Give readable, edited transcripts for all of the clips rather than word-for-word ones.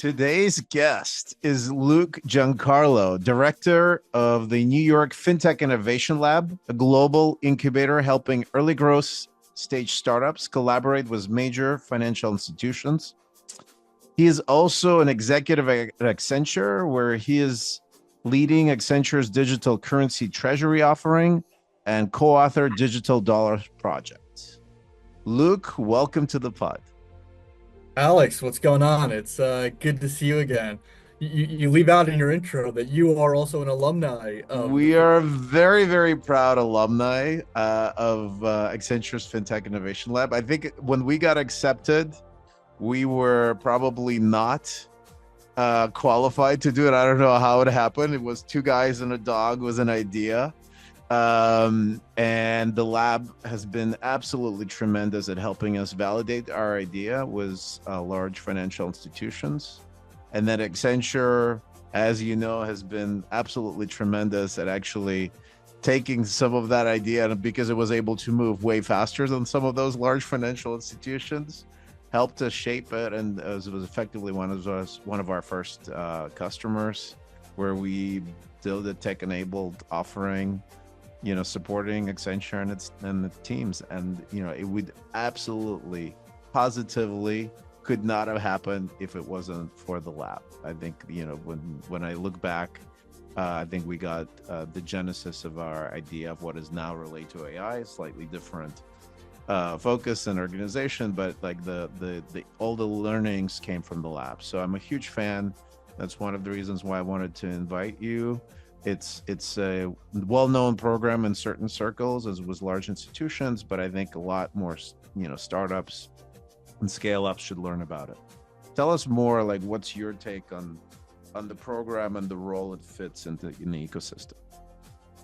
Today's guest is Luke Giancarlo, director of the New York FinTech Innovation Lab, a global incubator helping early growth stage startups collaborate with major financial institutions. He is also an executive at Accenture, where he is leading Accenture's digital currency treasury offering and co-author Digital Dollar Project. Luke, welcome to the pod. Alex, what's going on? It's good to see you again. You leave out in your intro that you are also an alumni of the We are very, very proud alumni of Accenture's FinTech Innovation Lab. I think when we got accepted, we were probably not qualified to do it. I don't know how it happened. It was two guys and a dog was an idea. And the lab has been absolutely tremendous at helping us validate our idea with large financial institutions. And then Accenture, as you know, has been absolutely tremendous at actually taking some of that idea, and because it was able to move way faster than some of those large financial institutions, helped us shape it. And it was effectively one of our first customers, where we did a tech-enabled offering, supporting Accenture and the teams. And, it would absolutely, positively could not have happened if it wasn't for the lab. I think, when I look back, I think we got the genesis of our idea of what is now Relayto AI, slightly different focus and organization, but like the all the learnings came from the lab. So I'm a huge fan. That's one of the reasons why I wanted to invite you. It's a well-known program in certain circles, as with large institutions, but I think a lot more, startups and scale-ups should learn about it. Tell us more, like, what's your take on the program and the role it fits in the ecosystem?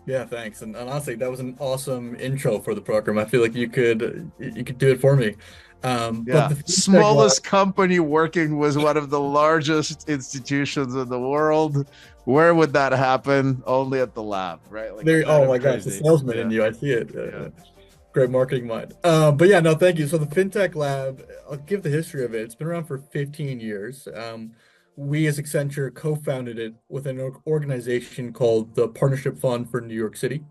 Yeah, thanks. And honestly, that was an awesome intro for the program. I feel like you could do it for me. But Yeah, the FinTech Lab, smallest company working with one of the largest institutions in the world. Where would that happen? Only at the lab, right? Like, there. kind Oh of my gosh, the crazy. salesman in Yeah, you. I see it. yeah. Great marketing mind. But yeah, no, thank you. So the FinTech Lab, I'll give the history of it. It's been around for 15 years. We as Accenture co-founded it with an organization called the Partnership Fund for New York City.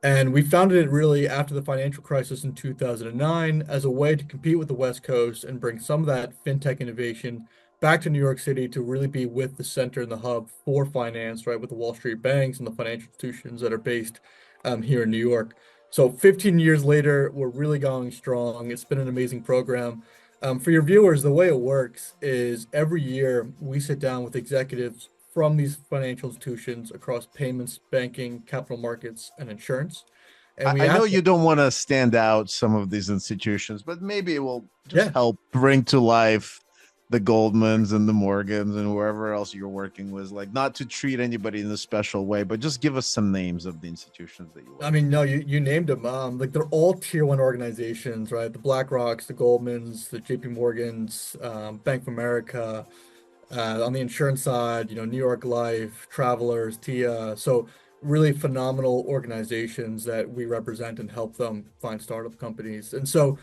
And we founded it really after the financial crisis in 2009 as a way to compete with the West Coast and bring some of that fintech innovation back to New York City to really be with the center and the hub for finance, right, with the Wall Street banks and the financial institutions that are based here in New York. So 15 years later, we're really going strong. It's been an amazing program. For your viewers, the way it works is every year we sit down with executives from these financial institutions across payments, banking, capital markets, and insurance. And we I know ask them, you don't want to stand out some of these institutions, but maybe it will just yeah, help bring to life the Goldmans and the Morgans and whoever else you're working with, like, not to treat anybody in a special way, but just give us some names of the institutions that you I work mean, no, you named them. Like they're all tier one organizations, right? The BlackRocks, the Goldmans, the JP Morgans, Bank of America. On the insurance side, New York Life, Travelers, TIA. So really phenomenal organizations that we represent and help them find startup companies. And so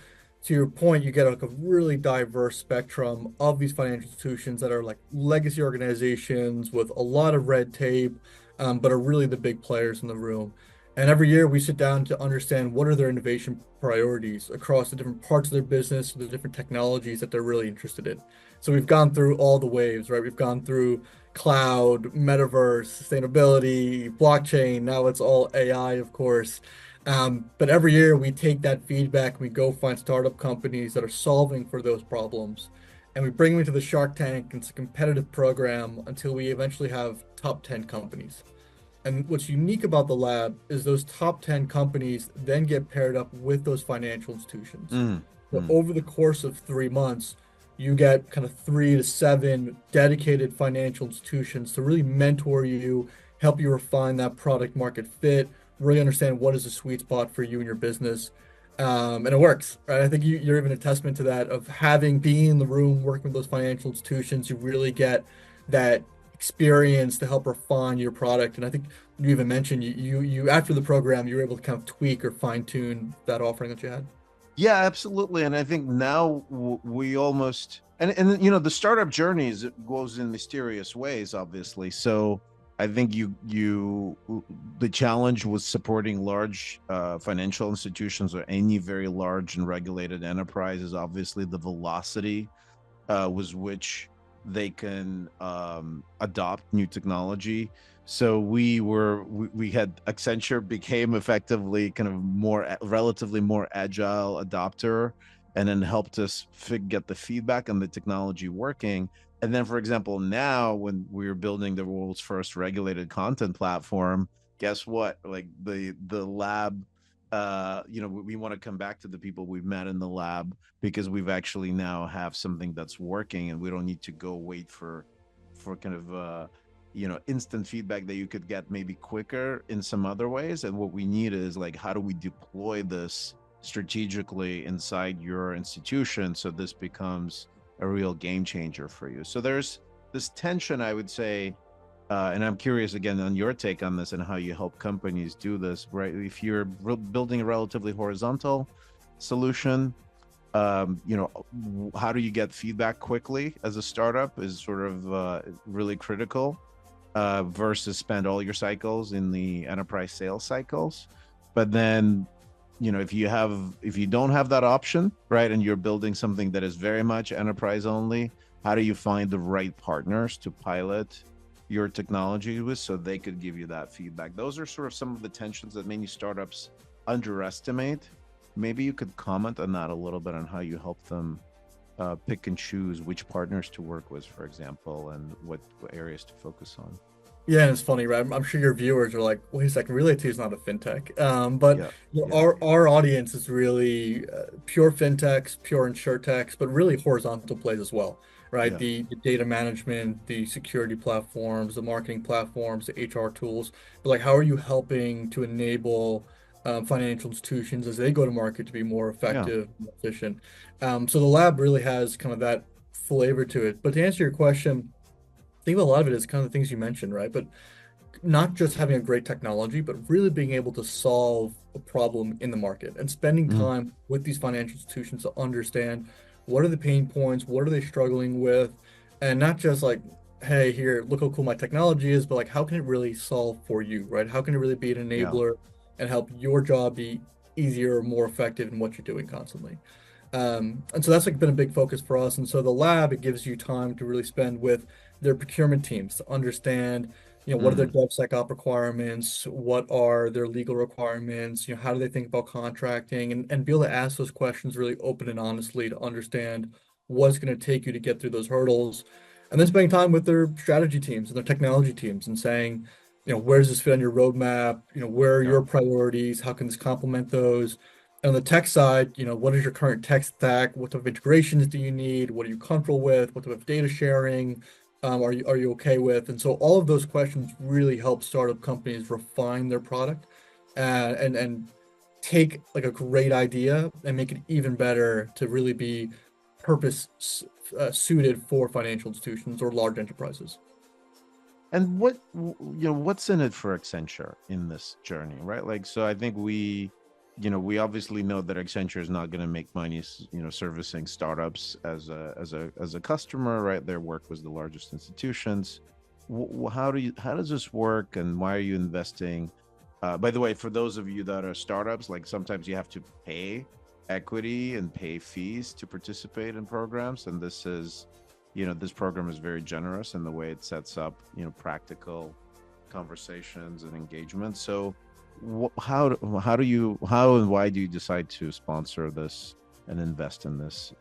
to your point, you get like a really diverse spectrum of these financial institutions that are like legacy organizations with a lot of red tape, but are really the big players in the room. And every year we sit down to understand what are their innovation priorities across the different parts of their business, the different technologies that they're really interested in. So we've gone through all the waves, right? We've gone through cloud, metaverse, sustainability, blockchain. Now it's all AI, of course. But every year we take that feedback, we go find startup companies that are solving for those problems, and we bring them into the Shark Tank. It's a competitive program until we eventually have top 10 companies. And what's unique about the lab is those top 10 companies then get paired up with those financial institutions. Mm, So mm. over the course of 3 months, you get kind of 3 to 7 dedicated financial institutions to really mentor you, help you refine that product market fit, really understand what is the sweet spot for you and your business. And it works, right? I think you're even a testament to that of having been in the room working with those financial institutions. You really get that experience to help refine your product. And I think you even mentioned you after the program, you were able to kind of tweak or fine tune that offering that you had. Yeah, absolutely. And I think now we almost And the startup journeys goes in mysterious ways, obviously. So I think the challenge with supporting large financial institutions or any very large and regulated enterprise is obviously the velocity was which they can adopt new technology. So we had Accenture became effectively kind of relatively more agile adopter, and then helped us get the feedback and the technology working. And then, for example, now when we're building the world's first regulated content platform, guess what? Like the lab, we want to come back to the people we've met in the lab because we've actually now have something that's working, and we don't need to go wait for kind of instant feedback that you could get maybe quicker in some other ways. And what we need is like, how do we deploy this strategically inside your institution so this becomes a real game changer for you? So there's this tension, I would say, and I'm curious again on your take on this and how you help companies do this, right? If you're building a relatively horizontal solution, how do you get feedback quickly as a startup is sort of really critical, versus spend all your cycles in the enterprise sales cycles. But then, if you don't have that option, right, and you're building something that is very much enterprise only, how do you find the right partners to pilot your technology with so they could give you that feedback? Those are sort of some of the tensions that many startups underestimate. Maybe you could comment on that a little bit, on how you help them pick and choose which partners to work with, for example, and what areas to focus on. Yeah, and it's funny, right? I'm sure your viewers are like, wait a second, Relayto is not a fintech. But Yeah, yeah, our audience is really pure fintechs, pure insurtechs, but really horizontal plays as well, right? yeah, The data management, the security platforms, the marketing platforms, the HR tools. But like, how are you helping to enable financial institutions as they go to market to be more yeah. effective, more efficient? So the lab really has kind of that flavor to it. But to answer your question, I think a lot of it is kind of the things you mentioned, right? But not just having a great technology, but really being able to solve a problem in the market and spending Mhm. time with these financial institutions to understand what are the pain points, what are they struggling with, and not just like, hey, here, look how cool my technology is, but like, how can it really solve for you, right? How can it really be an Yeah. enabler and help your job be easier or more effective in what you're doing constantly? And so that's like been a big focus for us. And so the lab, it gives you time to really spend with their procurement teams to understand, what are their Mm. DevSecOps requirements? What are their legal requirements? How do they think about contracting and be able to ask those questions really open and honestly to understand what's going to take you to get through those hurdles. And then spending time with their strategy teams and their technology teams and saying, where does this fit on your roadmap? Where are Yeah. your priorities? How can this complement those? On the tech side, what is your current tech stack? What type of integrations do you need? What are you comfortable with? What type of data sharing are you okay with? And so all of those questions really help startup companies refine their product and take like a great idea and make it even better to really be purpose suited for financial institutions or large enterprises. And what's in it for Accenture in this journey, right? Like, so I think we obviously know that Accenture is not going to make money, servicing startups as a customer, right? Their work was the largest institutions. How does this work, and why are you investing? By the way, for those of you that are startups, like sometimes you have to pay equity and pay fees to participate in programs, and this program is very generous in the way it sets up, practical conversations and engagement. So, how and why do you decide to sponsor this and invest in this?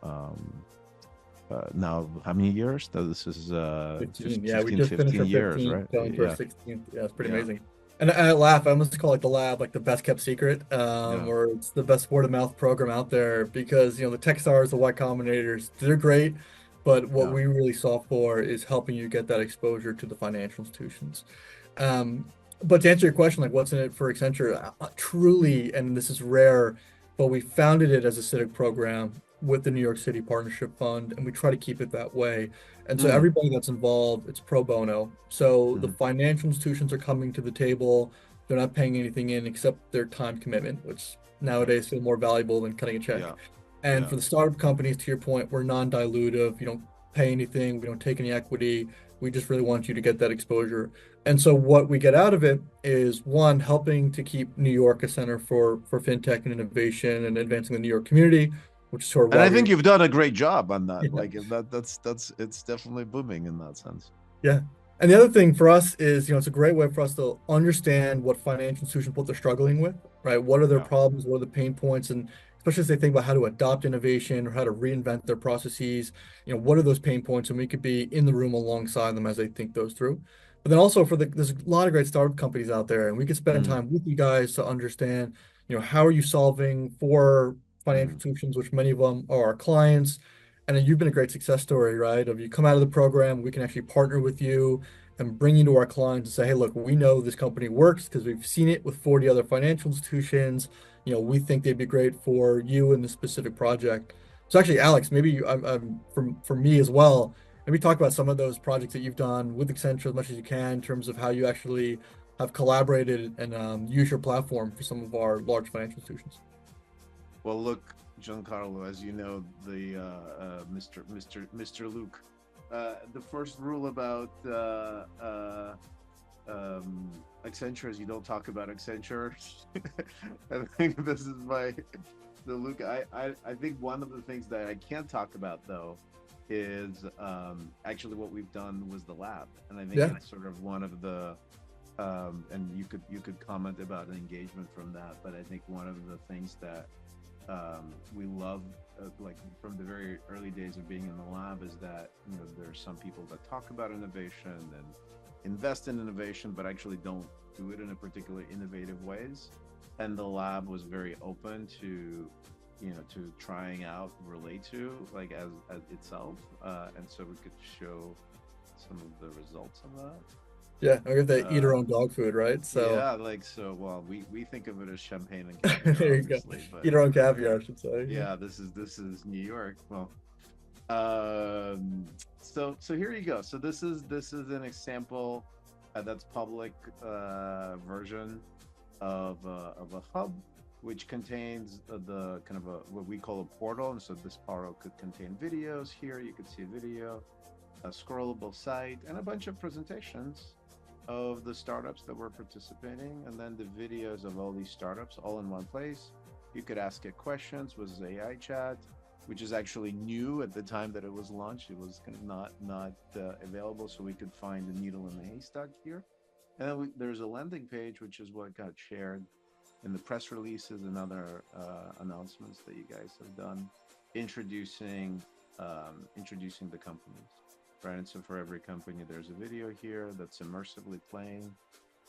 Now, how many years? This is 15. Yeah, we 15, just finished 15 our years, 15th, right? going to our Yeah, 16th. Yeah, it's pretty yeah, amazing. And I laugh. I almost call it the lab like the best kept secret, yeah. or it's the best word of mouth program out there because the Techstars, the Y Combinators, they're great, but what Yeah. we really solve for is helping you get that exposure to the financial institutions. But to answer your question, like what's in it for Accenture, truly, and this is rare, but we founded it as a civic program with the New York City Partnership Fund, and we try to keep it that way. And so Mm, everybody that's involved, it's pro bono. So the mhm. financial institutions are coming to the table. They're not paying anything in except their time commitment, which Yeah, nowadays feel more valuable than cutting a check. yeah, And yeah, for the startup companies, to your point, we're non-dilutive. pay anything, we don't take any equity. We just really want you to get that exposure. And so what we get out of it is one, helping to keep New York a center for fintech and innovation and advancing the New York community, which is sort of And why I we think you've done a great job on that. yeah. Like that's it's definitely booming in that sense. Yeah. And the other thing for us is, it's a great way for us to understand what financial institutions, what they're struggling with, right? What are their Yeah. problems? What are the pain points? And especially as they think about how to adopt innovation or how to reinvent their processes, what are those pain points? And we could be in the room alongside them as they think those through. But then also there's a lot of great startup companies out there, and we could spend Mm, time with you guys to understand, how are you solving for financial mm. institutions, which many of them are our clients. And then you've been a great success story, right? Of you come out of the program, we can actually partner with you and bring you to our clients and say, hey, look, we know this company works because we've seen it with 40 other financial institutions. We think they'd be great for you in this specific project. So actually, Alex, maybe for me as well, maybe talk about some of those projects that you've done with Accenture as much as you can in terms of how you actually have collaborated and use your platform for some of our large financial institutions. Well, look, Giancarlo, as you know, the Mr. Luke, the first rule about Accenture is you don't talk about Accenture. I think this is the Luke. I think one of the things that I can't talk about though is actually what we've done was the lab, and I think Yeah. it's sort of one of the and you could comment about engagement from that, but I think one of the things that we love, like from the very early days of being in the lab, is that there's some people that talk about innovation and invest in innovation, but actually don't do it in a particular innovative ways. And the lab was very open to trying out Relayto like as itself, and so we could show some of the results of that. Yeah. I have to eat our Uh, own dog food, right? So yeah, like so. Well, we think of it as champagne and caviar, there you go. obviously, but Eat our own caviar, I should say. yeah, this is New York. Well, so here you go. So this is an example that's public version of a hub, which contains the kind of what we call a portal. And so this portal could contain videos. Here you could see a video, a scrollable site, and a bunch of presentations of the startups that were participating, and then the videos of all these startups all in one place. You could ask it questions with AI chat, which is actually new at the time that it was launched. It was kind of not available, so we could find the needle in the haystack here. And then there's a landing page, which is what got shared in the press releases and other announcements that you guys have done, introducing the companies. Right, and so for every company, there's a video here that's immersively playing,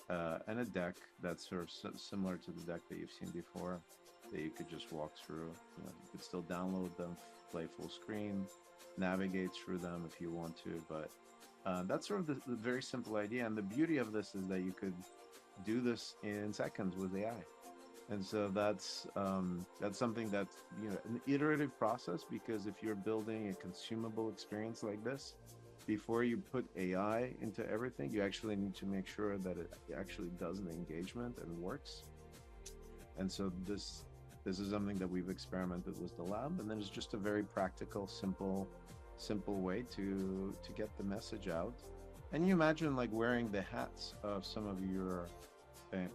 and a deck that's sort of similar to the deck that you've seen before, that you could just walk through. You could still download them, play full screen, navigate through them if you want to, but that's sort of the very simple idea. And the beauty of this is that you could do this in seconds with AI. And so that's something that's an iterative process, because if you're building a consumable experience like this, before you put AI into everything, you actually need to make sure that it actually does the engagement and works. And so this is something that we've experimented with the lab, and then it's just a very practical, simple way to get the message out. And you imagine like wearing the hats of some of your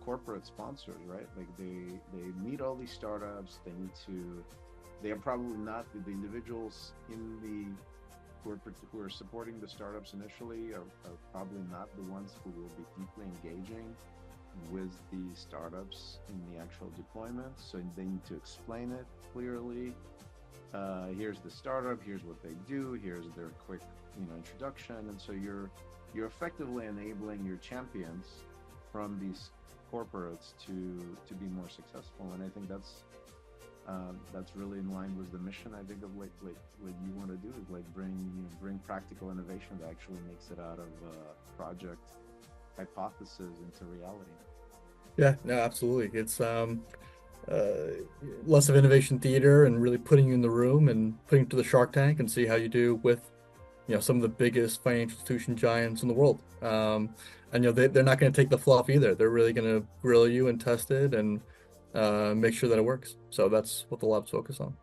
corporate sponsors, right? Like they meet all these startups. They are probably not the individuals who are supporting the startups initially are probably not the ones who will be deeply engaging with the startups in the actual deployment. So they need to explain it clearly. Here's the startup, here's what they do, here's their quick introduction. And so you're effectively enabling your champions from these corporates to be more successful. And I think that's really in line with the mission, I think, of what you want to do, is like bring practical innovation that actually makes it out of project hypothesis into reality. Yeah, no, absolutely. It's less of innovation theater and really putting you in the room and putting you to the Shark Tank and see how you do with some of the biggest financial institution giants in the world. And they're not going to take the fluff either. They're really going to grill you and test it and make sure that it works. So that's what the lab's focused on.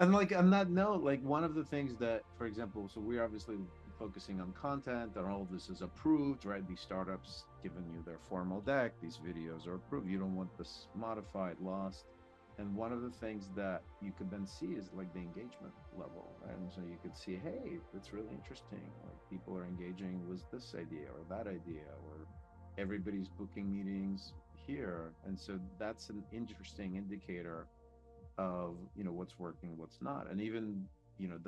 And like on that note, like one of the things that, for example, so we're obviously focusing on content, and all of this is approved, right? These startups giving you their formal deck, these videos are approved. You don't want this modified, lost. And one of the things that you could then see is like the engagement level, right? And so you could see, hey, it's really interesting. Like people are engaging with this idea or that idea, or everybody's booking meetings here. And so that's an interesting indicator of what's working, what's not. And even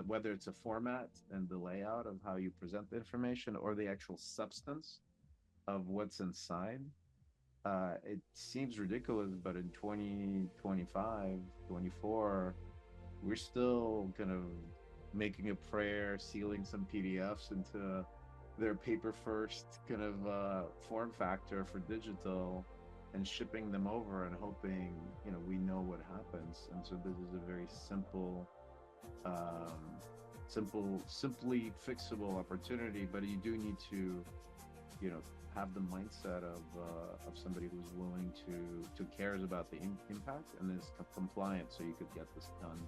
whether it's a format and the layout of how you present the information or the actual substance of what's inside. It seems ridiculous, but in 2025, 24, we're still kind of making a prayer, sealing some PDFs into their paper first kind of form factor for digital, and shipping them over and hoping we know what happens. And so this is a very simply fixable opportunity, but you do need to have the mindset of somebody who's willing to cares about the impact and is compliant, so you could get this done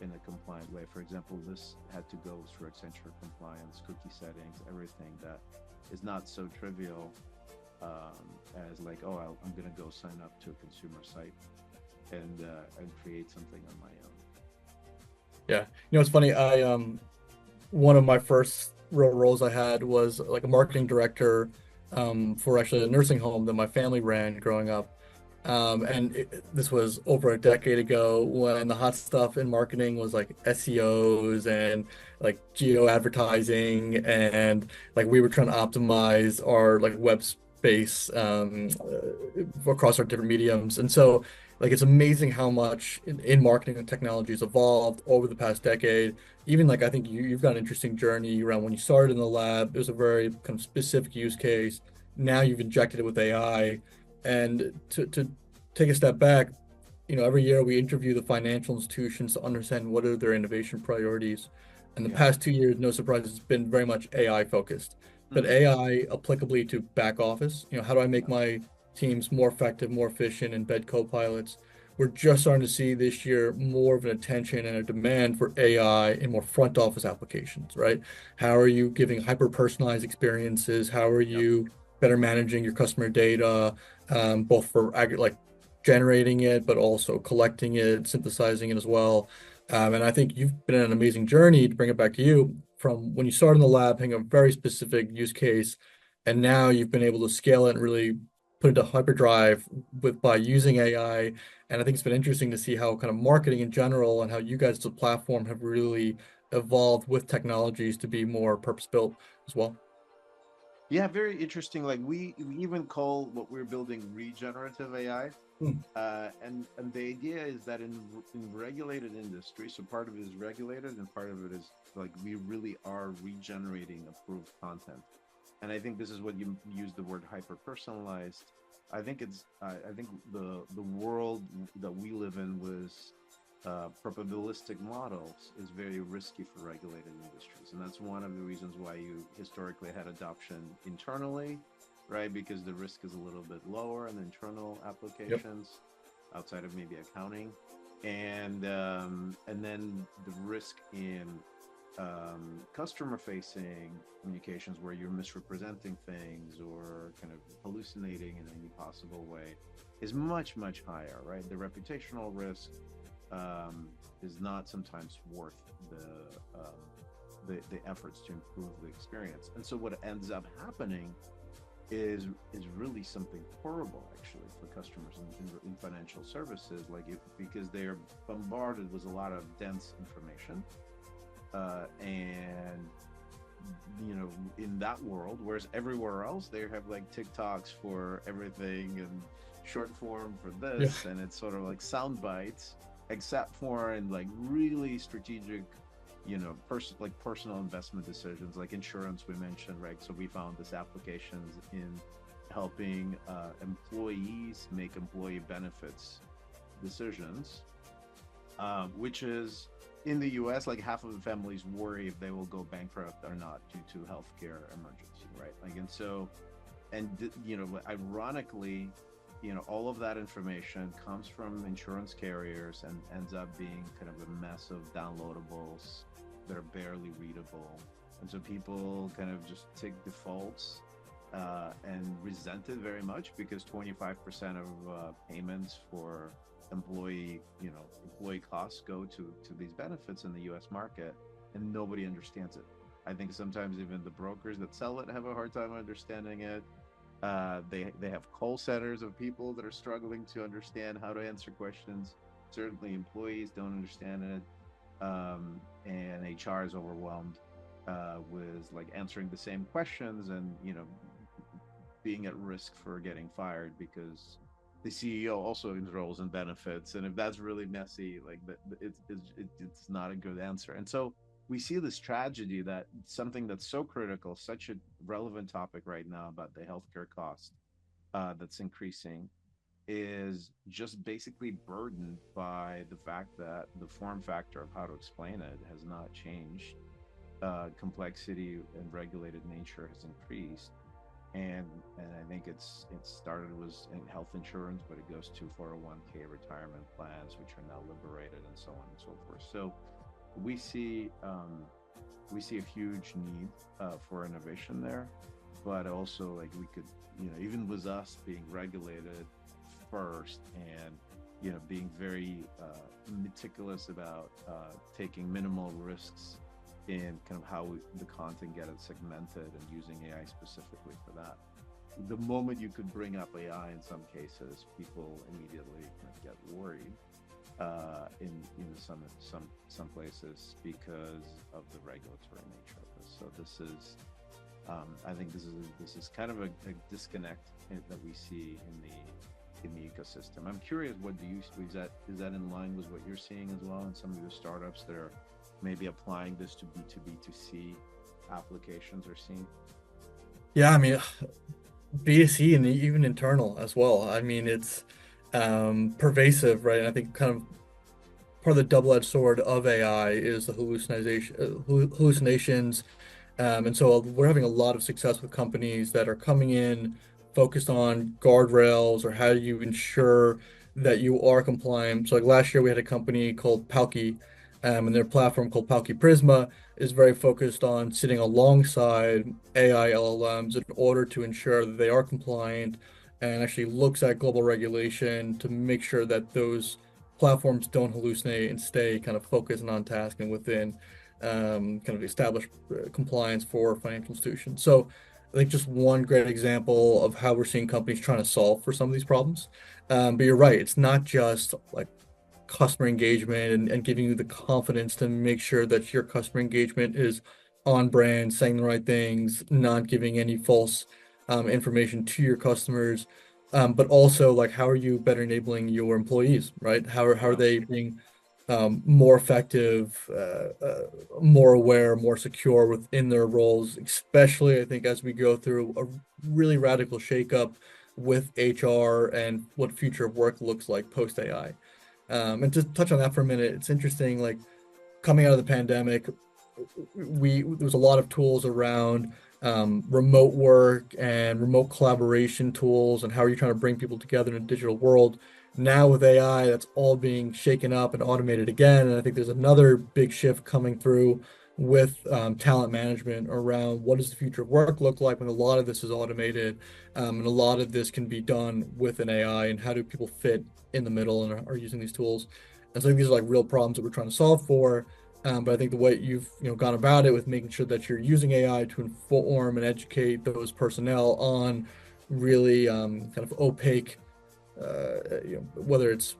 in a compliant way. For example, this had to go through Accenture compliance, cookie settings, everything that is not so trivial as like, oh, I'm going to go sign up to a consumer site and create something on my own. Yeah, it's funny. One of my first real roles I had was like a marketing director for actually a nursing home that my family ran growing up. This was over a decade ago when the hot stuff in marketing was like SEOs and like geo advertising, and like we were trying to optimize our like web space across our different mediums. And so like it's amazing how much in marketing and technology has evolved over the past decade. Even like I think you've got an interesting journey around when you started in the lab. It was a very kind of specific use case. Now you've injected it with AI. And to take a step back, every year we interview the financial institutions to understand what are their innovation priorities. And the Yeah. past 2 years, no surprise, it's been very much AI focused. But Mm-hmm. AI applicably to back office, how do I make Yeah. my teams more effective, more efficient, embed co-pilots? We're just starting to see this year more of an attention and a demand for AI in more front office applications, right? How are you giving hyper personalized experiences? How are Yep. you better managing your customer data, both for like generating it, but also collecting it, synthesizing it as well. And I think you've been on an amazing journey to bring it back to you from when you started in the lab, having a very specific use case, and now you've been able to scale it and really put it to hyperdrive by using AI. And I think it's been interesting to see how kind of marketing in general and how you guys as a platform have really evolved with technologies to be more purpose-built as well. Yeah, very interesting. Like we even call what we're building regenerative AI. Hmm. And the idea is that in regulated industry, so part of it is regulated and part of it is like we really are regenerating approved content. And I think this is what you use the word hyper personalized. I think the world that we live in was probabilistic models is very risky for regulated industries, and that's one of the reasons why you historically had adoption internally, right? Because the risk is a little bit lower in internal Yep. applications outside of maybe accounting, and then the risk in customer facing communications where you're misrepresenting things or kind of hallucinating in any possible way is much higher, right? The reputational risk is not sometimes worth the efforts to improve the experience. And so what ends up happening is really something horrible actually for customers in financial services, because they're bombarded with a lot of dense information, and in that world, whereas everywhere else they have like TikToks for everything and short form for Yeah. this, and it's sort of like sound bites, except for in like really strategic, personal investment decisions like insurance we mentioned, right? So we found this applications in helping employees make employee benefits decisions, which is in the US, like half of the families worry if they will go bankrupt or not due to healthcare emergency, right? Like, and so, and ironically, all of that information comes from insurance carriers and ends up being kind of a mess of downloadables that are barely readable. And so people kind of just take defaults and resent it very much, because 25% of payments for employee costs go to these benefits in the US market, and nobody understands it. I think sometimes even the brokers that sell it have a hard time understanding it. They have call centers of people that are struggling to understand how to answer questions. Certainly employees don't understand it, and HR is overwhelmed with like answering the same questions, and being at risk for getting fired because the CEO also enrolls in benefits, and if that's really messy, like it's not a good answer. And so we see this tragedy that something that's so critical, such a relevant topic right now about the healthcare cost that's increasing, is just basically burdened by the fact that the form factor of how to explain it has not changed. Complexity and regulated nature has increased, and I think it started was in health insurance, but it goes to 401k retirement plans, which are now liberated, and so on and so forth. So we see a huge need for innovation there, but also like we could, even with us being regulated first, and being very meticulous about taking minimal risks in kind of how the content gets segmented and using AI specifically for that. The moment you could bring up AI in some cases, people immediately get worried in some places because of the regulatory nature of this. So this is, I think this is kind of a disconnect that we see in the ecosystem. I'm curious, what do you is that in line with what you're seeing as well in some of the startups that are maybe applying this to B2B2C applications are seeing? Yeah, I mean, B2C and even internal as well. I mean, it's pervasive, right? And I think kind of part of the double-edged sword of AI is the hallucinations. And so we're having a lot of success with companies that are coming in focused on guardrails or how do you ensure that you are compliant. So like last year we had a company called Palki, and their platform called Palki Prisma is very focused on sitting alongside AI LLMs in order to ensure that they are compliant, and actually looks at global regulation to make sure that those platforms don't hallucinate and stay kind of focused and on task and within kind of established compliance for financial institutions. So I think just one great example of how we're seeing companies trying to solve for some of these problems. But you're right, it's not just like customer engagement and giving you the confidence to make sure that your customer engagement is on brand, saying the right things, not giving any false information to your customers, but also like how are you better enabling your employees, right? How are they being more effective, more aware, more secure within their roles, especially I think as we go through a really radical shakeup with HR and what future of work looks like post AI. And to touch on that for a minute, it's interesting, like coming out of the pandemic, there was a lot of tools around remote work and remote collaboration tools and how are you trying to bring people together in a digital world. Now with AI, that's all being shaken up and automated again. And I think there's another big shift coming through with talent management around what does the future of work look like when a lot of this is automated, and a lot of this can be done with an AI, and how do people fit in the middle and are using these tools. And so I think these are like real problems that we're trying to solve for. But I think the way you've gone about it with making sure that you're using AI to inform and educate those personnel on really kind of opaque, whether it's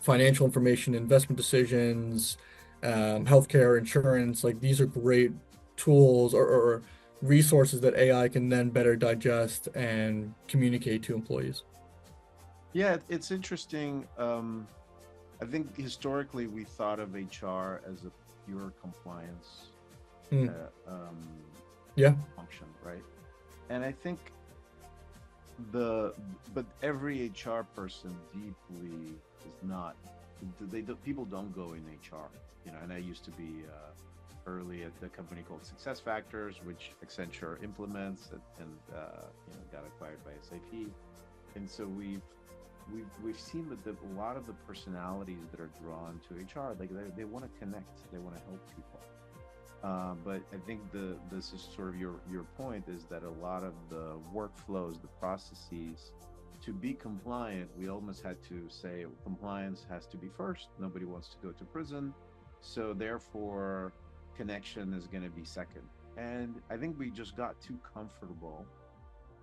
financial information, investment decisions, healthcare, insurance, like these are great tools or resources that AI can then better digest and communicate to employees. Yeah, it's interesting. I think historically we thought of HR as a pure compliance Mm, uh, um, yeah. function, right? And I think but every HR person deeply is not. People don't go in HR, And I used to be early at the company called SuccessFactors, which Accenture implements, and got acquired by SAP. And so we've seen that a lot of the personalities that are drawn to HR, like they want to connect, they want to help people. But I think this is sort of your point, is that a lot of the workflows, the processes, to be compliant, we almost had to say compliance has to be first. Nobody wants to go to prison, so therefore connection is going to be second. And I think we just got too comfortable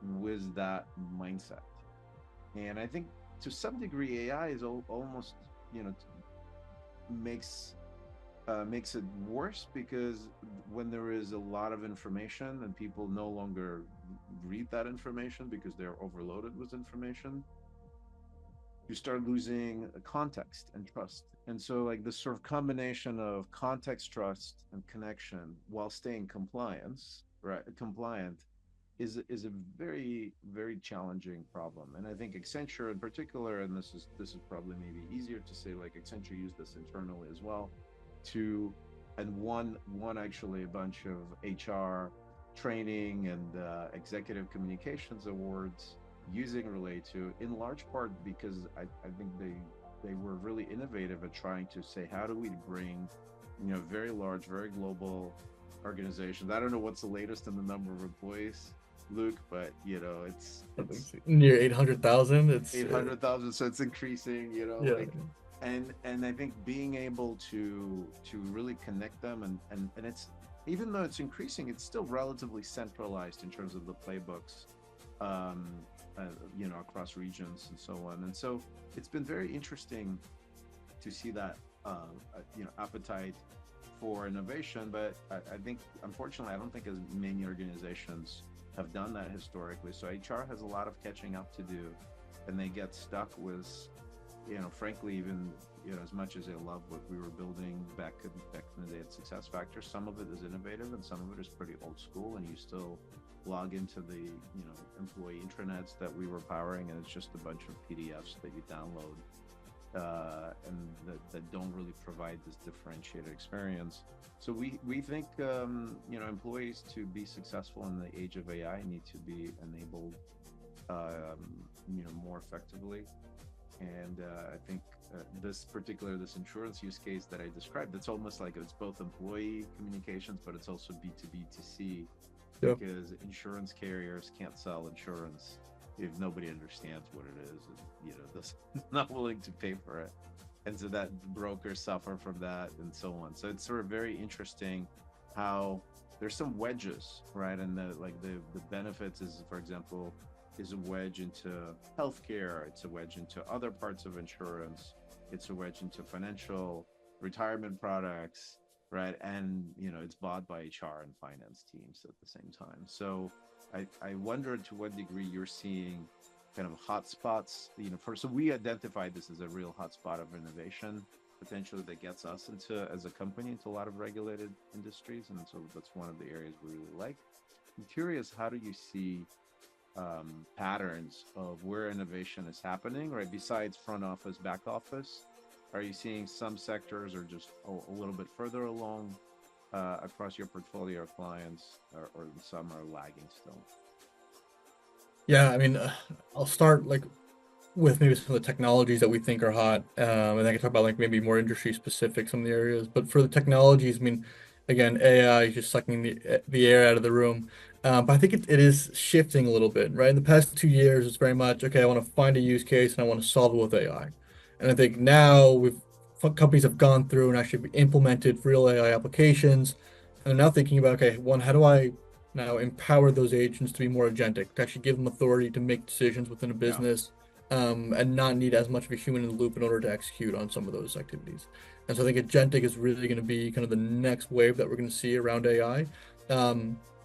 with that mindset. And I think to some degree, AI is almost, you know, makes makes it worse, because when there is a lot of information and people no longer read that information because they're overloaded with information, you start losing context and trust. And so, like, this sort of combination of context, trust, and connection while staying compliant is a very, very challenging problem. And I think Accenture in particular, and this is probably maybe easier to say, like Accenture used this internally as well, to and won actually a bunch of HR training and executive communications awards using Relayto, in large part because I think they were really innovative at trying to say, how do we bring, you know, very large, very global organizations. I don't know what's the latest in the number of employees, Luke, but you know, it's near 800,000. It's 800,000, so it's increasing, you know, yeah. like, and I think being able to really connect them, and it's, even though it's increasing, it's still relatively centralized in terms of the playbooks, um, you know, across regions and so on. And so it's been very interesting to see that, you know, appetite for innovation. But I think, unfortunately, I don't think as many organizations have done that historically. So HR has a lot of catching up to do, and they get stuck with, you know, frankly, even, you know, as much as I love what we were building back in the day at SuccessFactors, some of it is innovative and some of it is pretty old school, and you still log into the, you know, employee intranets that we were powering, and it's just a bunch of PDFs that you download, and that don't really provide this differentiated experience. So we think, you know, employees, to be successful in the age of AI, need to be enabled, you know, more effectively. And I think this insurance use case that I described, it's almost like it's both employee communications, but it's also B2B2C, because insurance carriers can't sell insurance if nobody understands what it is, and, you know, not willing to pay for it. And so that brokers suffer from that, and so on. So it's sort of very interesting how there's some wedges, right? And the benefits is, for example, is a wedge into healthcare, it's a wedge into other parts of insurance, it's a wedge into financial retirement products, right? And, you know, it's bought by HR and finance teams at the same time. So I wonder to what degree you're seeing kind of hotspots, you know, so we identified this as a real hotspot of innovation potentially that gets us into, as a company, into a lot of regulated industries. And so that's one of the areas we really like. I'm curious, how do you see patterns of where innovation is happening, right? Besides front office, back office, are you seeing some sectors are just a little bit further along across your portfolio of clients, or some are lagging still? Yeah, I mean, I'll start like with maybe some of the technologies that we think are hot, and then I can talk about like maybe more industry specific some of the areas. But for the technologies, I mean, again, AI is just sucking the air out of the room. But I think it is shifting a little bit, right? In the past 2 years, it's very much okay. I want to find a use case and I want to solve it with AI. And I think now companies have gone through and actually implemented real AI applications, and they're now thinking about, okay, one, how do I now empower those agents to be more agentic, to actually give them authority to make decisions within a Yeah. business, and not need as much of a human in the loop in order to execute on some of those activities. And so I think agentic is really going to be kind of the next wave that we're going to see around AI,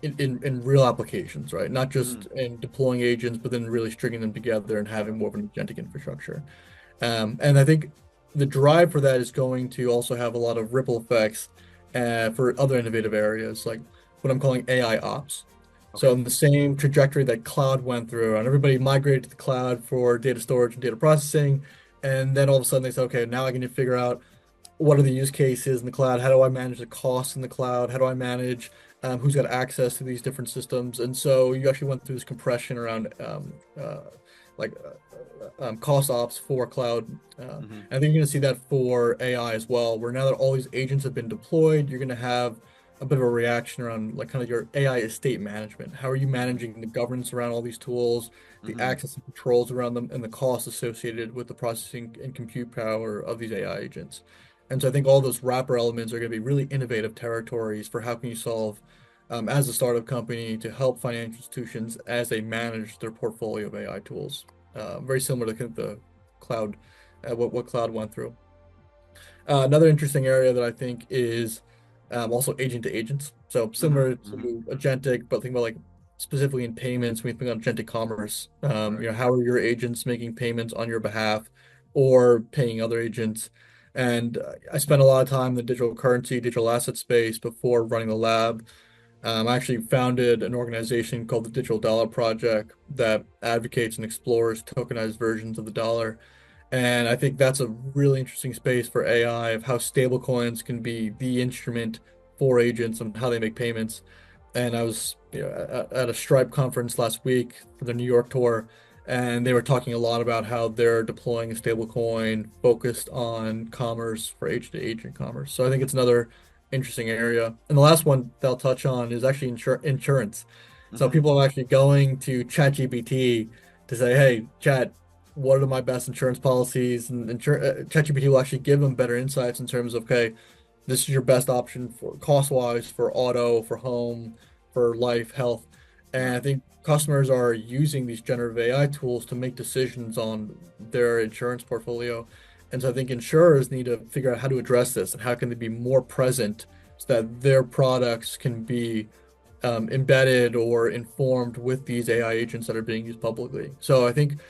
in real applications, right? Not Mm-hmm. just in deploying agents, but then really stringing them together and having more of an agentic infrastructure. And I think the drive for that is going to also have a lot of ripple effects for other innovative areas, like what I'm calling AI ops. So Okay. in the same trajectory that cloud went through, and everybody migrated to the cloud for data storage and data processing, and then all of a sudden they said, okay, now I need to figure out what are the use cases in the cloud? How do I manage the costs in the cloud? How do I manage who's got access to these different systems? And so you actually went through this compression around like cost ops for cloud. Hmm. I think you're going to see that for AI as well, where now that all these agents have been deployed, you're going to have a bit of a reaction around like kind of your AI estate management. How are you Hmm. managing the governance around all these tools, the Hmm. access and controls around them, and the costs associated with the processing and compute power of these AI agents? And so I think all those wrapper elements are going to be really innovative territories for how can you solve as a startup company to help financial institutions as they manage their portfolio of AI tools. Very similar to kind of the cloud, what cloud went through. Another interesting area that I think is also agent to agents. So Hmm. similar Hmm. to agentic, but think about like specifically in payments, when you think about agentic commerce, Right. how are your agents making payments on your behalf or paying other agents? And I spent a lot of time in the digital currency, digital asset space before running the lab. I actually founded an organization called the Digital Dollar Project that advocates and explores tokenized versions of the dollar. And I think that's a really interesting space for AI of how stablecoins can be the instrument for agents and how they make payments. And I was, at a Stripe conference last week for the New York tour, and they were talking a lot about how they're deploying a stablecoin focused on commerce for agent-to-agent commerce. So I think it's another interesting area. And the last one that I'll touch on is actually insurance. So Hmm. people are actually going to ChatGPT to say, "Hey, Chat, what are my best insurance policies?" And ChatGPT will actually give them better insights in terms of, okay, this is your best option for cost-wise for auto, for home, for life, health. Yeah. And I think customers are using these generative AI tools to make decisions on their insurance portfolio. And so I think insurers need to figure out how to address this and how can they be more present so that their products can be embedded or informed with these AI agents that are being used publicly. So I think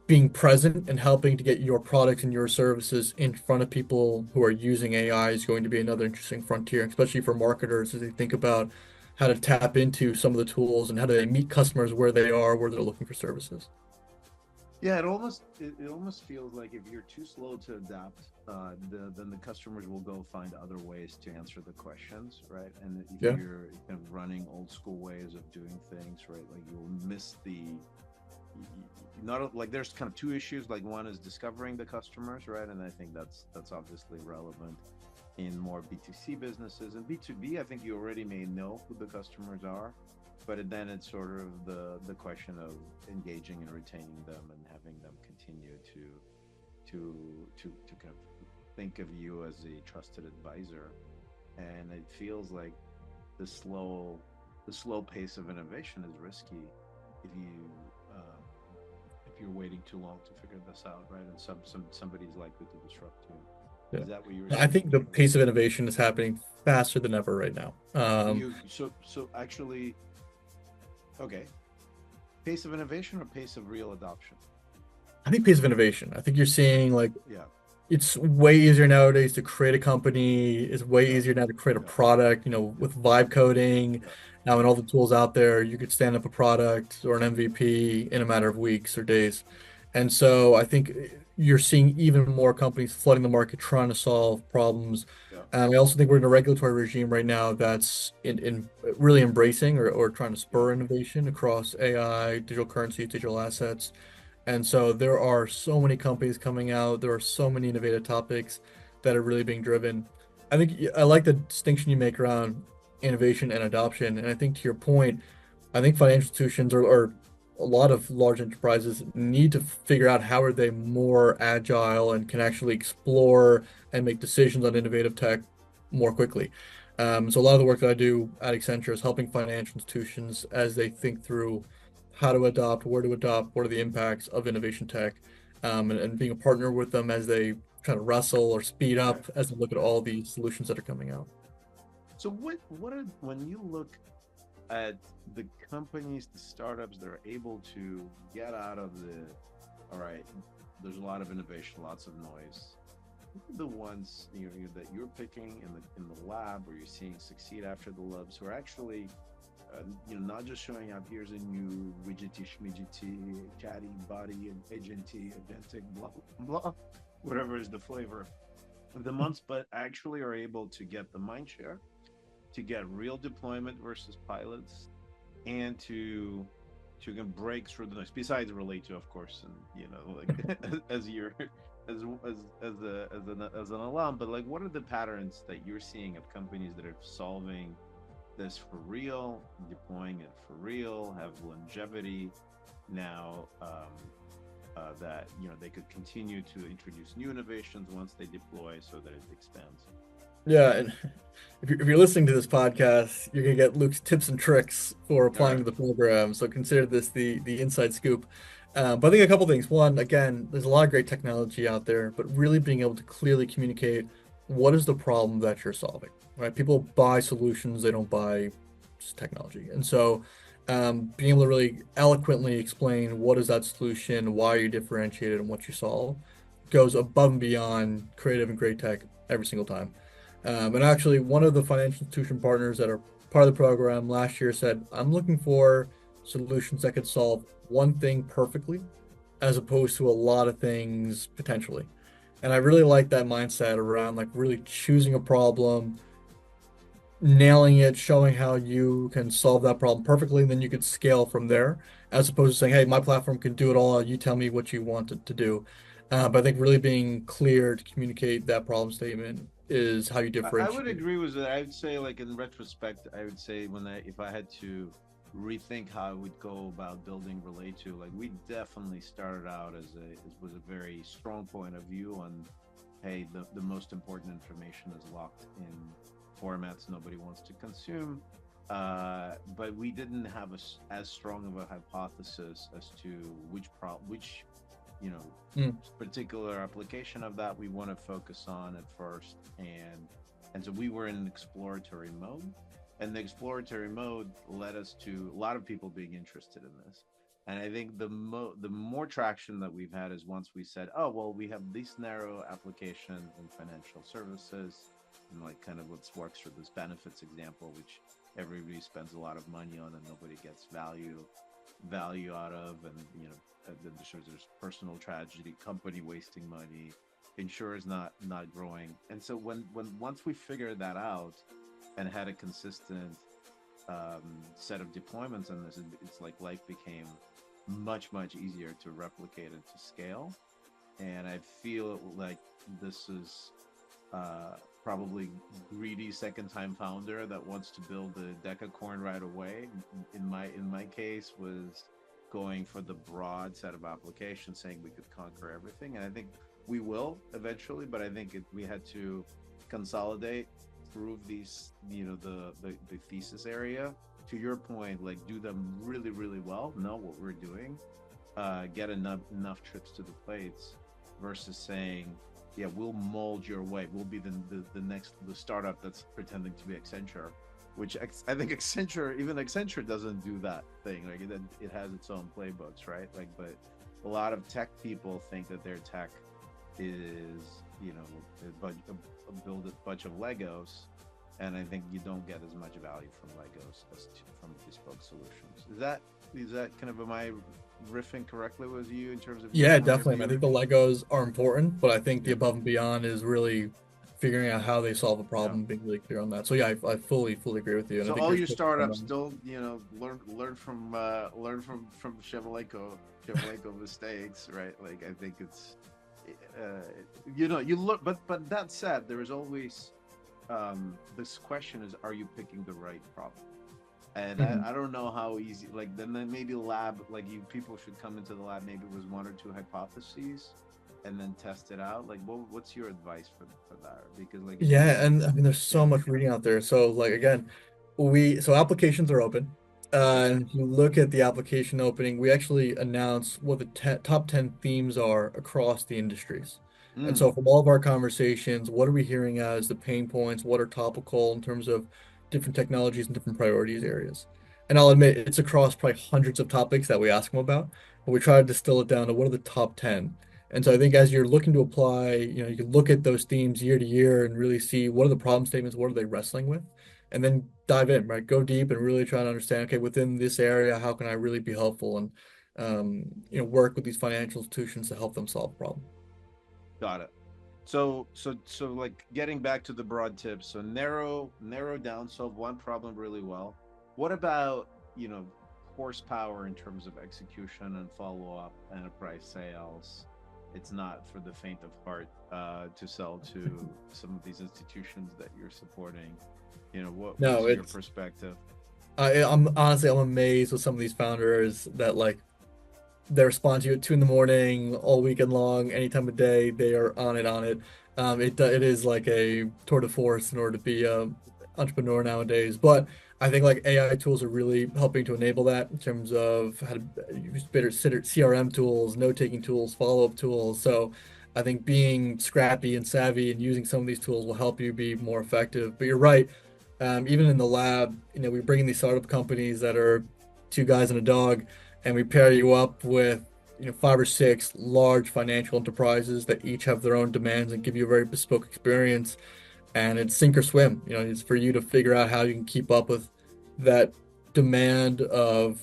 being present and helping to get your products and your services in front of people who are using AI is going to be another interesting frontier, especially for marketers as they think about how to tap into some of the tools and how do they meet customers where they are, where they're looking for services. Yeah, it almost feels like if you're too slow to adapt, then the customers will go find other ways to answer the questions, right? And if Yeah. you're kind of running old school ways of doing things, right, like you'll miss not like there's kind of two issues. Like one is discovering the customers, right? And I think that's obviously relevant in more B2C businesses and B2B. I think you already may know who the customers are, but then it's sort of the question of engaging and retaining them and having them continue to kind of think of you as a trusted advisor. And it feels like the slow the slow pace of innovation is risky if you uh, if you're waiting too long to figure this out, right? And somebody's likely to disrupt you. Yeah. Is that what you were I seeing? think the pace of innovation is happening faster than ever right now. So actually, okay, pace of innovation or pace of real adoption? I think pace of innovation. I think you're seeing like Yeah, it's way easier nowadays to create a company. It's way yeah, easier now to create a yeah, product, yeah, with vibe coding. yeah, Now, yeah, and all the tools out there, you could stand up a product or an MVP in a matter of weeks or days. And so I think you're seeing even more companies flooding the market trying to solve problems. yeah, I also think we're in a regulatory regime right now that's in really embracing or trying to yeah. spur innovation across AI, digital currency, digital assets. And so there are so many companies coming out. There are so many innovative topics that are really being driven. I think I like the distinction you make around innovation and adoption. And I think to your point, I think financial institutions or a lot of large enterprises need to figure out how are they more agile and can actually explore and make decisions on innovative tech more quickly. So a lot of the work that I do at Accenture is helping financial institutions as they think through how to adopt, where to adopt, what are the impacts of innovation tech, and being a partner with them as they try to wrestle or speed Right, up as they look at right. all the solutions that are coming out. So what are when you look at the companies, the startups that are able to get out of the, all right, there's a lot of innovation, lots of noise. Who are the ones that you're picking in the lab or you're seeing succeed after the labs who are actually not just showing up, here's a new widgety schmidgety chatty body and agenty agentic blah blah blah, whatever is the flavor of the months, but actually are able to get the mind share, to get real deployment versus pilots, and to break through the noise. Besides Relayto, of course, and like as you're as an alum, but like, what are the patterns that you're seeing of companies that are solving this for real, deploying it for real, have longevity now, that they could continue to introduce new innovations once they deploy, so that it expands. Yeah, and if you're listening to this podcast, you're gonna get Luke's tips and tricks for All applying right. to the program. So consider this the inside scoop. But I think a couple things. One, again, there's a lot of great technology out there, but really being able to clearly communicate what is the problem that you're solving, right? People buy solutions, they don't buy just technology. And so being able to really eloquently explain what is that solution, why you're differentiated, and what you solve goes above and beyond creative and great tech every single time. And actually, one of the financial institution partners that are part of the program last year said, I'm looking for solutions that could solve one thing perfectly, as opposed to a lot of things potentially. And I really like that mindset around like really choosing a problem, nailing it, showing how you can solve that problem perfectly, and then you could scale from there, as opposed to saying, hey, my platform can do it all, you tell me what you want it to do. But I think really being clear to communicate that problem statement is how you I would differentiate. agree with that. I would say, like, in retrospect, I would say, if I had to rethink how I would go about building Relayto, like, we definitely started out as was a very strong point of view on, hey, the most important information is locked in formats nobody wants to consume. But we didn't have as strong of a hypothesis as to which you know Mm. particular application of that we want to focus on at first, and so we were in exploratory mode, and the exploratory mode led us to a lot of people being interested in this. And I think the more traction that we've had is once we said, oh well, we have this narrow application in financial services, and like kind of what works for this benefits example, which everybody spends a lot of money on and nobody gets value out of, and then there's personal tragedy, company wasting money, insurers not growing. And so when once we figured that out and had a consistent set of deployments on this, it's like life became much easier to replicate and to scale. And I feel like this is probably greedy second time founder that wants to build a decacorn right away. In my case was going for the broad set of applications, saying we could conquer everything, and I think we will eventually. But I think we had to consolidate, prove these, the thesis area. To your point, like, do them really well, know what we're doing, get enough trips to the plates, versus saying, yeah, we'll mold your way. We'll be the next startup that's pretending to be Accenture, which I think even Accenture doesn't do that thing. Like, it has its own playbooks, right? Like, but a lot of tech people think that their tech is, build a bunch of Legos, and I think you don't get as much value from Legos as from bespoke solutions. Is that kind of, am I riffing correctly with you in terms of your Yeah, point of definitely. I view? think the Legos are important, but I think the Yeah, above and beyond is really figuring out how they solve a yeah. problem, being really clear on that. So yeah, I fully agree with you, and I So think all you're your spot on. startups still, learn from Shevelenko mistakes, right? Like, I think it's, you look, but that said, there is always this question is, are you picking the right problem? And Mhm. I don't know how easy, like, then maybe lab, like, people should come into the lab maybe with one or two hypotheses and then test it out. Like, what's your advice for that? Because, like, if you Yeah, and I mean, there's so yeah, much reading out there. So, like again, so applications are open, okay. and if you look at the application opening, we actually announce what the top 10 themes are across the industries. And so, Mm, from all of our conversations, what are we hearing as the pain points? What are topical in terms of different technologies and different priorities areas? And I'll admit, it's across probably hundreds of topics that we ask them about, but we try to distill it down to what are the top 10. And so I think as you're looking to apply, you can look at those themes year to year and really see what are the problem statements, what are they wrestling with, and then dive in, right? Go deep and really try to understand, okay, within this area, how can I really be helpful and work with these financial institutions to help them solve a problem. got it. So like, getting back to the broad tips, so narrow down, solve one problem really well. What about, you know horsepower in terms of execution and follow-up enterprise sales. It's not for the faint of heart to sell to some of these institutions that you're supporting. No, What's your it's perspective? I'm honestly I'm amazed with some of these founders that like they respond to you at 2 in the morning, all weekend long, any time of day. They are on it. It is like a tour de force in order to be a entrepreneur nowadays. But I think like AI tools are really helping to enable that in terms of how to use better CRM tools, note-taking tools, follow-up tools. So I think being scrappy and savvy and using some of these tools will help you be more effective. But you're right. Even in the lab, we bring in these startup companies that are two guys and a dog, and we pair you up with 5 or 6 large financial enterprises that each have their own demands and give you a very bespoke experience. And it's sink or swim. It's for you to figure out how you can keep up with that demand of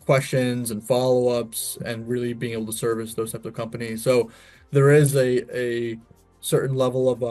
questions and follow-ups and really being able to service those types of companies. So there is a certain level of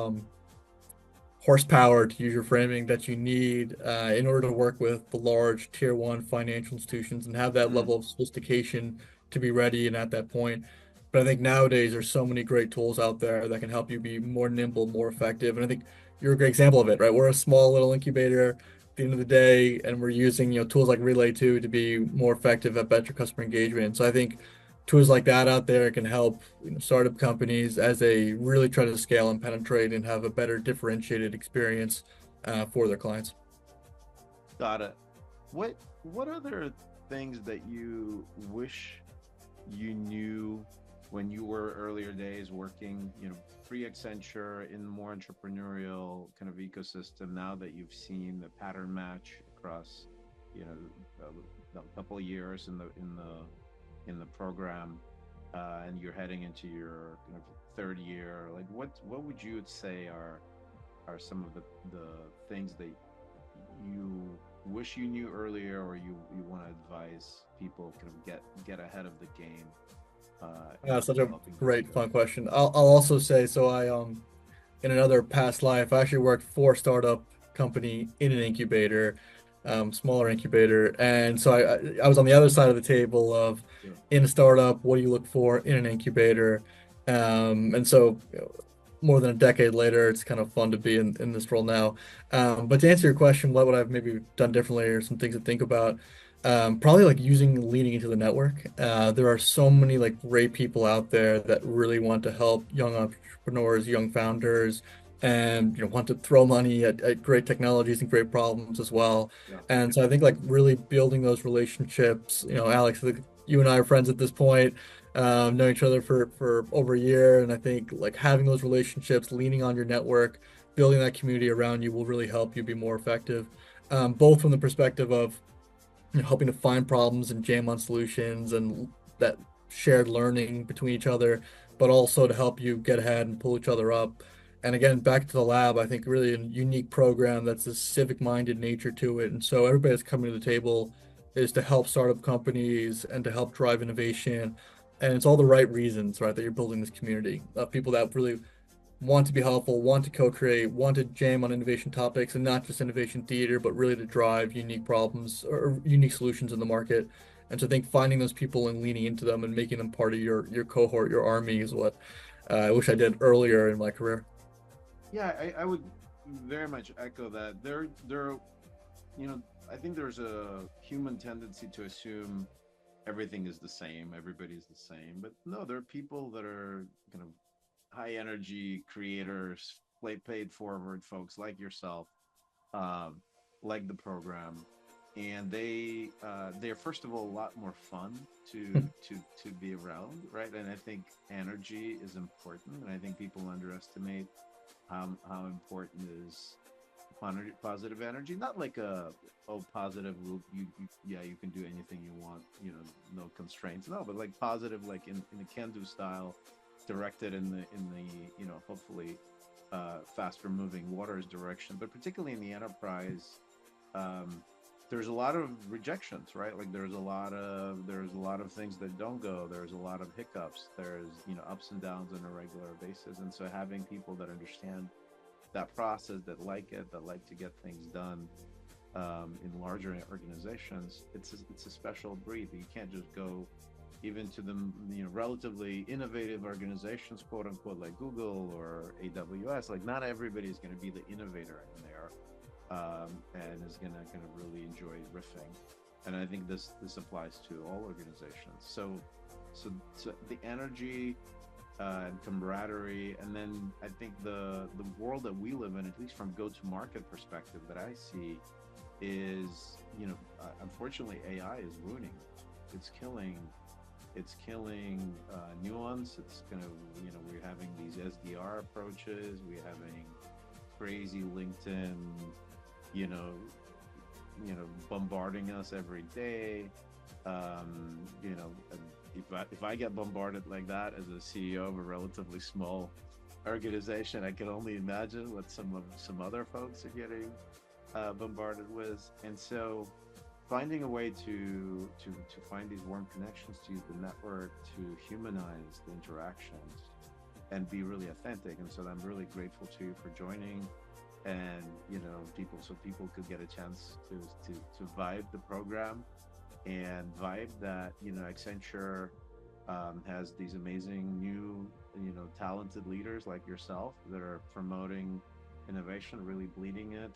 horsepower, to use your framing, that you need in order to work with the large tier one financial institutions and have that Mm, level of sophistication to be ready and at that point. But I think nowadays there's so many great tools out there that can help you be more nimble, more effective. And I think you're a great example of it, right? We're a small little incubator at the end of the day, and we're using, tools like Relayto to be more effective at better customer engagement. So I think tools like that out there can help startup companies as they really try to scale and penetrate and have a better differentiated experience for their clients. got it. What other things that you wish you knew when you were earlier days working, pre-Accenture in more entrepreneurial kind of ecosystem, now that you've seen the pattern match across, a couple of years in the program, and you're heading into your kind of third year, like what would you say are some of the things that you wish you knew earlier, or you want to advise people kind of get ahead of the game in Such a helping them great, scale? fun question. I'll also say, so I in another past life, I actually worked for a startup company in an incubator, smaller incubator. And so I was on the other side of the table of Yeah. in a startup, what do you look for in an incubator? And so more than a decade later, it's kind of fun to be in this role now. But to answer your question, what would I've maybe done differently or some things to think about? Probably like leaning into the network. There are so many like great people out there that really want to help young entrepreneurs, young founders, and want to throw money at great technologies and great problems as well. Yeah. And so I think like really building those relationships. Alex, I think you and I are friends at this point, know each other for over a year, and I think like having those relationships, leaning on your network, building that community around you will really help you be more effective, both from the perspective of helping to find problems and jam on solutions and that shared learning between each other, but also to help you get ahead and pull each other up. And again, back to the lab, I think really a unique program that's a civic-minded nature to it. And so everybody that's coming to the table is to help startup companies and to help drive innovation. And it's all the right reasons, right, that you're building this community of people that really want to be helpful, want to co-create, want to jam on innovation topics and not just innovation theater, but really to drive unique problems or unique solutions in the market. And so I think finding those people and leaning into them and making them part of your cohort, your army is what I wish I did earlier in my career. Yeah, I would very much echo that. You know, I think there's a human tendency to assume everything is the same, everybody's the same. But no, there are people that are kind of high energy creators, paid forward folks like yourself, um, like the program, and they're first of all a lot more fun to be around, right? And I think energy is important, and I think people underestimate how important is positive energy. Not like a positive, yeah, you can do anything you want, no constraints, no, but like positive, like in the can do style, directed in the hopefully faster moving waters direction. But particularly in the enterprise, um, there's a lot of rejections, right? Like there's a lot of things that don't go. There's a lot of hiccups. There's ups and downs on a regular basis. And so having people that understand that process, that like to get things done, in larger organizations, it's a special breed. You can't just go even to the relatively innovative organizations, quote unquote, like Google or AWS. Like not everybody is going to be the innovator in there, and is gonna really enjoy riffing. And I think this applies to all organizations. So the energy and camaraderie, and then I think the world that we live in, at least from go-to-market perspective, that I see is, unfortunately, AI is ruining it. It's killing nuance. It's gonna, we're having these SDR approaches. We're having crazy LinkedIn, you know, bombarding us every day. And if I get bombarded like that as a CEO of a relatively small organization, I can only imagine what some other folks are getting bombarded with. And so, finding a way to find these warm connections, to use the network to humanize the interactions and be really authentic. And so, I'm really grateful to you for joining. And people could get a chance to vibe the program and vibe that Accenture has these amazing new talented leaders like yourself that are promoting innovation, really bleeding it,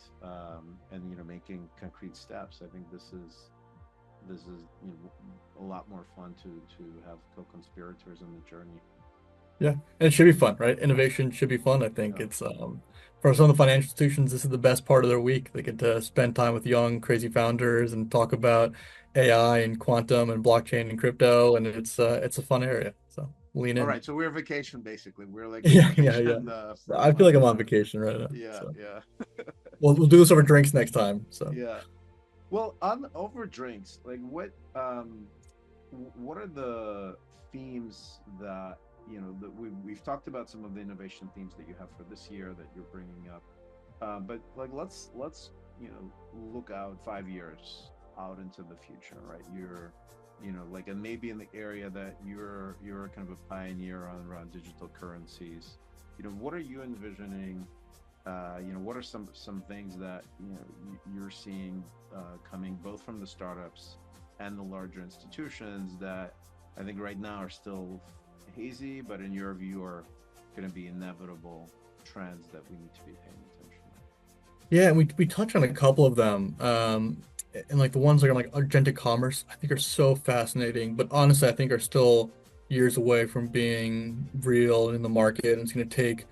and making concrete steps. I think this is a lot more fun to have co-conspirators in the journey. Yeah, and it should be fun, right? Innovation should be fun. I think Yeah. it's for some of the financial institutions, this is the best part of their week. They get to spend time with young, crazy founders and talk about AI and quantum and blockchain and crypto, and it's a fun area. So lean All in. right, so we're vacation basically. We're like Yeah, yeah, yeah. vacation I from feel like I'm on vacation right now. yeah, So yeah. we'll do this over drinks next time. So Yeah. Well, on over drinks, like what are the themes that that we've talked about some of the innovation themes that you have for this year that you're bringing up, but like let's look out 5 years out into the future, right? You're like, and maybe in the area that you're kind of a pioneer on around digital currencies. What are you envisioning? What are some things that you're seeing coming both from the startups and the larger institutions that I think right now are still hazy, but in your view are going to be inevitable trends that we need to be paying attention yeah, and we touch on a couple of them. And like the ones like agentic commerce, I think are so fascinating, but honestly, I think are still years away from being real in the market. And it's going to take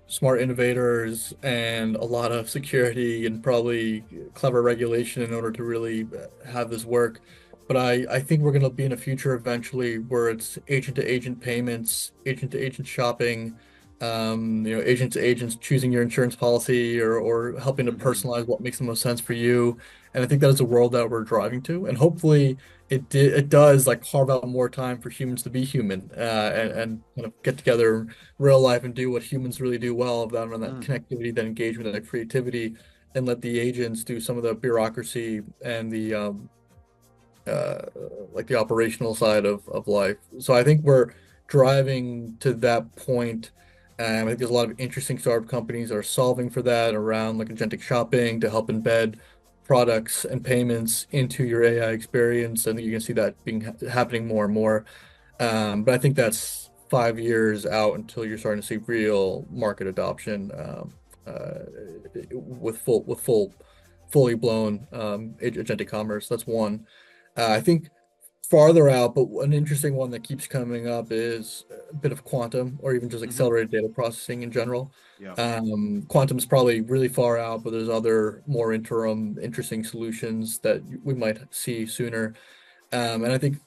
smart innovators and a lot of security and probably clever regulation in order to really have this work. But I think we're going to be in a future eventually where it's agent to agent payments, agent to agent shopping, agent to agents choosing your insurance policy or helping to there. Hmm. personalize what makes the most sense for you. And I think that is a world that we're driving to. And hopefully it does like carve out more time for humans to be human and kind of get together real life and do what humans really do well, that on that Mm. connectivity, that engagement, that creativity, and let the agents do some of the bureaucracy and the uh, like the operational side of life. So I think we're driving to that point. I think there's a lot of interesting startup companies that are solving for that around like agentic shopping to help embed products and payments into your AI experience. And you can see that being happening more and more. But I think that's 5 years out until you're starting to see real market adoption uh, fully blown agentic commerce. That's one. I think farther out, but an interesting one that keeps coming up is a bit of quantum or even just Hmm. accelerated data processing in general. Yeah. Quantum's probably really far out, but there's other more interim, interesting solutions that we might see sooner. And I think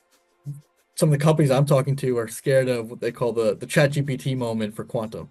some of the companies I'm talking to are scared of what they call the chat GPT moment for quantum,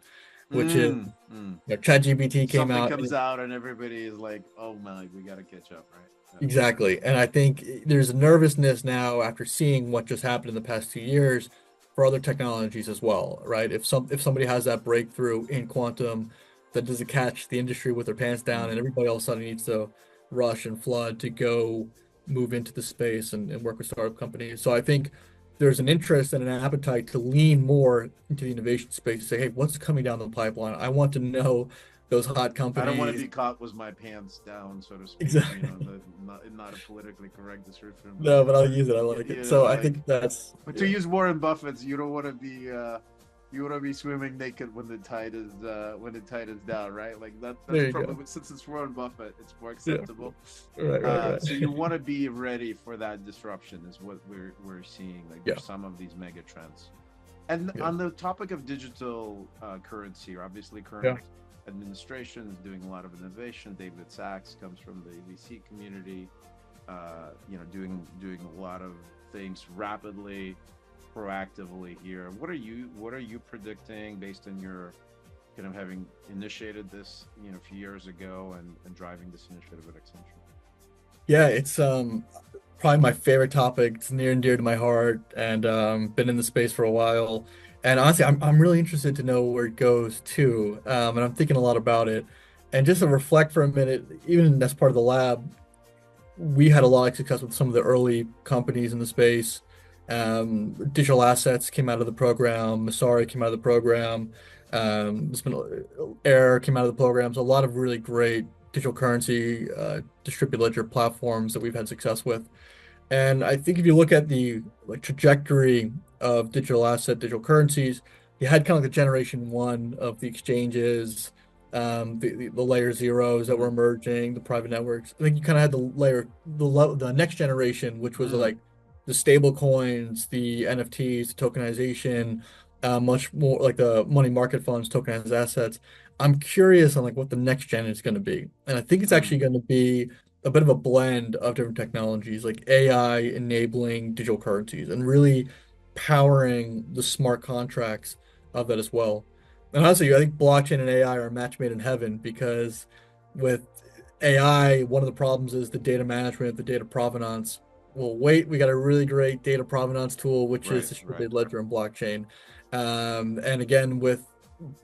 which is Mm. Mm. chat GPT came Something out. comes out and everybody is like, oh my, we got to catch up, right? Exactly. And I think there's a nervousness now after seeing what just happened in the past 2 years for other technologies as well, right? If somebody has that breakthrough in quantum that doesn't catch the industry with their pants Yeah. down and everybody all of a sudden needs to rush and flood to go move into the space and work with startup companies. So I think there's an interest and an appetite to lean more into the innovation space, say, hey, what's coming down the pipeline? I want to know those hot I don't want to companies. be caught with my pants down, so to speak. You Exactly. know, not a politically correct description, but No, but I'll use it. I like it. you So know, I like, think that's, but to yeah. use Warren Buffett's, you don't want to be you want to be swimming naked when the tide is down, right? Like that's There you probably go. since it's Warren Buffett, it's more Yeah. acceptable. Right, right, right. So you want to be ready for that disruption, is what we're seeing. Like Yeah. there's some of these mega trends. And Yeah. on the topic of digital currency, obviously Yeah. current administration is doing a lot of innovation. David Sachs comes from the VC community, doing a lot of things rapidly, proactively here. What are you predicting based on your kind of having initiated this, a few years ago and driving this initiative at Accenture? Yeah, it's probably my favorite topic. It's near and dear to my heart, and been in the space for a while. And honestly, I'm really interested to know where it goes too. And I'm thinking a lot about it. And just to reflect for a minute, even as part of the lab, we had a lot of success with some of the early companies in the space. Digital assets came out of the program. Masari came out of the program. There's been Air came out of the program. So a lot of really great digital currency, distributed ledger platforms that we've had success with. And I think if you look at the like trajectory of digital asset, digital currencies, you had kind of like the generation one of the exchanges, the layer zeros that were Mm, emerging, the private networks. I think you kind of had the next generation, which was mm, like the stable coins, the NFTs, the tokenization, much more like the money market funds, tokenized assets. I'm curious on like what the next gen is going to be, and I think it's actually mm, going to be a bit of a blend of different technologies like AI enabling digital currencies and really powering the smart contracts of that as well. And honestly, I think blockchain and AI are a match made in heaven because with AI, one of the problems is the data management, the data provenance. Well, wait, we got a really great data provenance tool, which is right, right. distributed ledger and blockchain. And again, with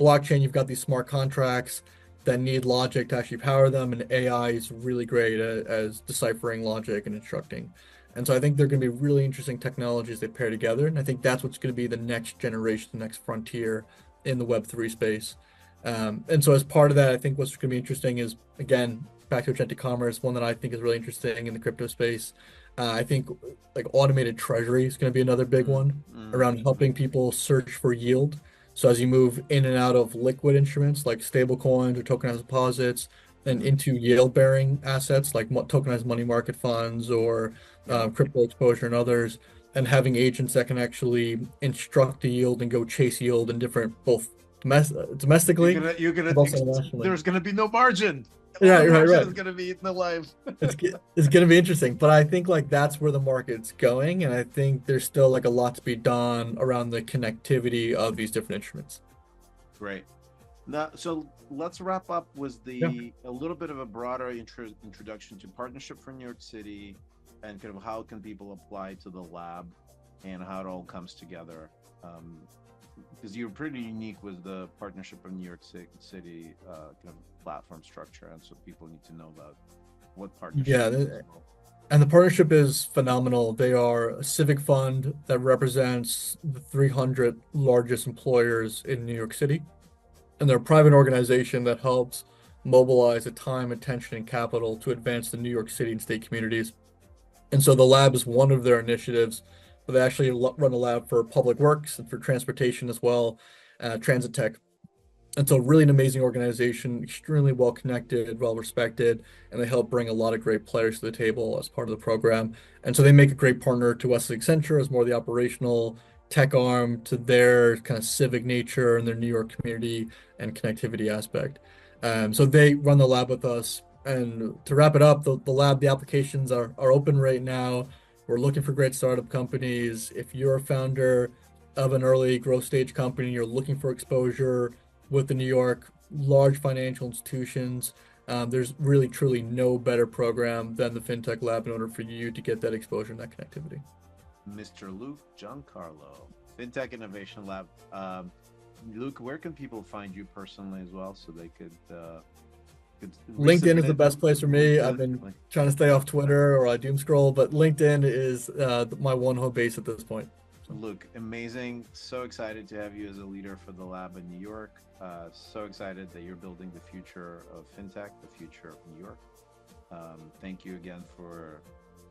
blockchain, you've got these smart contracts that need logic to actually power them, and AI is really great as deciphering logic and instructing. And so I think they're going to be really interesting technologies that pair together, and I think that's what's going to be the next generation, the next frontier in the Web3 space. And so as part of that, I think what's going to be interesting is, again, back to agentic commerce, one that I think is really interesting in the crypto space. I think like automated treasury is going to be another big Mm, one mm, around helping people search for yield. So as you move in and out of liquid instruments like stable coins or tokenized deposits and mm, into yield-bearing assets like tokenized money market funds or yeah. crypto exposure and others, and having agents that can actually instruct the yield and go chase yield in different both You're domestically gonna you're gonna but also internationally. there's gonna be no margin. All Yeah, the right, margin right. is gonna be eaten alive. It's going to be interesting, but I think like that's where the market's going, and I think there's still like a lot to be done around the connectivity of these different instruments. Great. Now, so let's wrap up with Yeah. a little bit of a broader introduction to partnership for New York City, and kind of how can people apply to the lab, and how it all comes together. Um, because you're pretty unique with the partnership of New York City kind of platform structure, and so people need to know about what partnership Yeah, is as well. and the partnership is phenomenal. They are a civic fund that represents the 300 largest employers in New York City, and they're a private organization that helps mobilize the time, attention, and capital to advance the New York City and state communities. And so the lab is one of their initiatives, but they actually run a lab for public works and for transportation as well, transit tech. And so really an amazing organization, extremely well connected, well respected, and they help bring a lot of great players to the table as part of the program. And so they make a great partner to us at Accenture as more of the operational tech arm to their kind of civic nature and their New York community and connectivity aspect. So they run the lab with us. And to wrap it up, the lab, the applications are open right now. We're looking for great startup companies. If you're a founder of an early growth stage company, you're looking for exposure with the New York large financial institutions. There's really truly no better program than the FinTech Lab in order for you to get that exposure and that connectivity. Mr. Luke Giancarlo, FinTech Innovation Lab. Luke, where can people find you personally as well, so they could LinkedIn is the resubmit best place for me. I've LinkedIn? been Like, trying to stay yeah, off Twitter or I doom scroll, but LinkedIn is my one home base at this point. Luke, amazing. So excited to have you as a leader for the lab in New York. So excited that you're building the future of FinTech, the future of New York. Thank you again for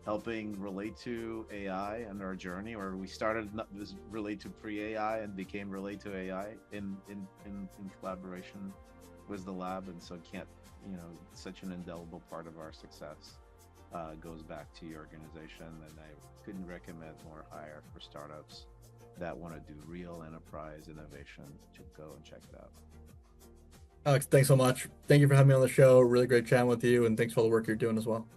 helping Relayto AI and our journey, where we started this Relayto pre-AI and became Relayto AI in collaboration with the lab. And so can't, such an indelible part of our success goes back to your organization. And I couldn't recommend more hire for startups that want to do real enterprise innovation to go and check it out. Alex, thanks so much. Thank you for having me on the show. Really great chatting with you, and thanks for all the work you're doing as well.